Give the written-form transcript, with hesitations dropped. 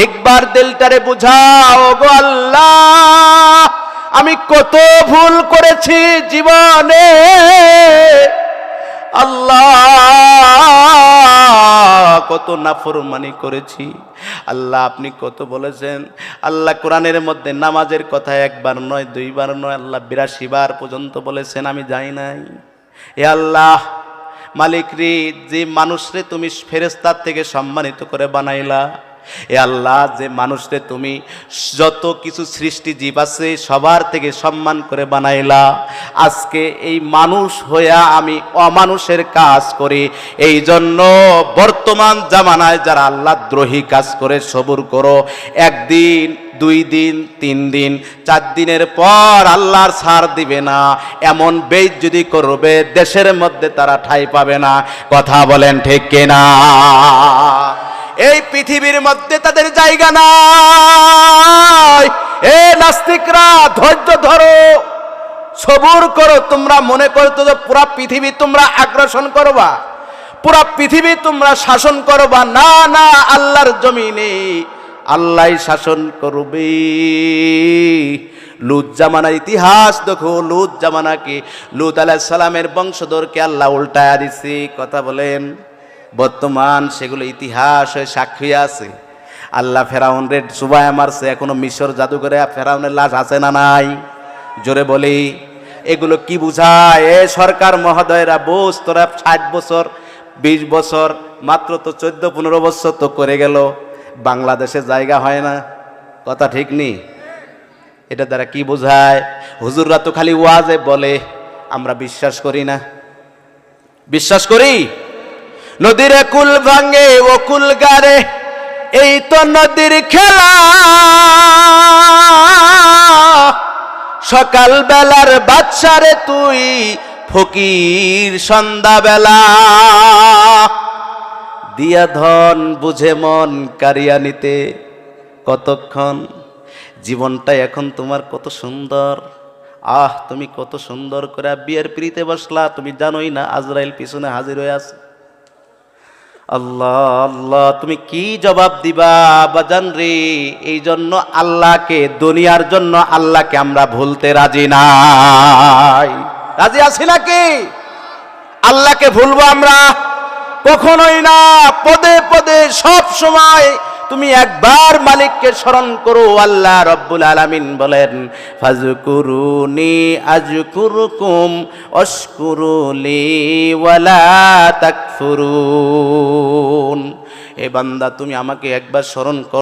একবার দিলটারে বুঝাও গো আল্লাহ, আমি কত ভুল করেছি জীবনে আল্লাহ, কত নাফরমানি করেছি আল্লাহ। আপনি কত বলেছেন আল্লাহ কোরআনের মধ্যে, নামাজের কথা একবার নয় দুইবার নয় আল্লাহ 82 বার পর্যন্ত বলেছেন, আমি যাই নাই। এ আল্লাহ মালিক রে, যে মানুষরে তুমি ফেরেশতার থেকে সম্মানিত করে বানাইলা, এ আল্লাহ যে মানুষরে তুমি যত কিছু সৃষ্টি জীব আছে সবার থেকে সম্মান করে বানাইলা, আজকে এই মানুষ হইয়া আমি অমানুষের কাজ করি। এই জন্য বর্তমান জামানায় যারা আল্লাহ দ্রোহী কাজ করে সবুর করো, একদিন 2 দিন 3 দিন 4 দিনের পর আল্লাহর ছাড় দিবে না, এমন বেইজ্জতি করবে দেশের মধ্যে তারা ঠাঁই পাবে না। কথা বলেন ঠিক কিনা? এই পৃথিবীর মধ্যে তাদের জায়গা নাই। এ নাস্তিকরা ধৈর্য ধরো, সবুর করো। তোমরা মনে করতো যে পুরা পৃথিবী তোমরা আগ্রাসন করবা, পুরা পৃথিবী তোমরা শাসন করবা। না না, আল্লাহর জমিনে আল্লাহই শাসন করবে। লুত জামানার ইতিহাস দেখো, লুত জামানাকে, লুত আলাইহিস সালামের বংশধরকে আল্লাহ উল্টায়া দিছে। কথা বলেন, বর্তমান সেগুলো ইতিহাস হয়ে সাক্ষী আছে। আল্লাহ ফেরাউন রে চুবায়া মারছে, এখনো মিশর জাদুঘরে ফেরাউনের লাশ আছে না নাই? জোরে বলি, এগুলো কি বুঝায়? এ সরকার মহোদয়রা, বোঝ তোরা 60 বছর 20 বছর মাত্র তো 14-15 বছর তো করে গেল, বাংলাদেশে জায়গা হয় না। কথা ঠিক নেই? এটা দ্বারা কি বোঝায়? হুজুররা তো খালি ওয়াজে বলে, আমরা বিশ্বাস করি না। বিশ্বাস করি? নদীর কুল ভাঙে ও কুল গারে, এই তো নদীর খেলা। সকাল বেলার বাদশারে তুই ফকির সন্ধ্যাবেলা। দিয়া ধন বুঝে মন কারিয়া নিতে কতক্ষণ। জীবনটা এখন তোমার কত সুন্দর, আহ তুমি কত সুন্দর করে বিয়ের পিড়িতে বসলা, তুমি জানোই না আজরাইল পিছনে হাজির হয়ে আছে। আল্লাহ আল্লাহ, তুমি কি জবাব দিবা বাজান রে? এই জন্য আল্লাহকে, দুনিয়ার জন্য আল্লাহকে আমরা ভুলতে রাজি নাই। রাজি আছি নাকি? আল্লাহকে ভুলবো আমরা? কখনোই না। পদে পদে সব সময় তুমি একবার মালিককে স্মরণ করো। আল্লাহ রব্বুল আলামিন বলেন, ফাজকুরুনি আযকুরুকুম ওয়াশকুরুলি ওয়ালা তাকফুরুন। এ বান্দা, তুমি আমাকে একবার স্মরণ করো।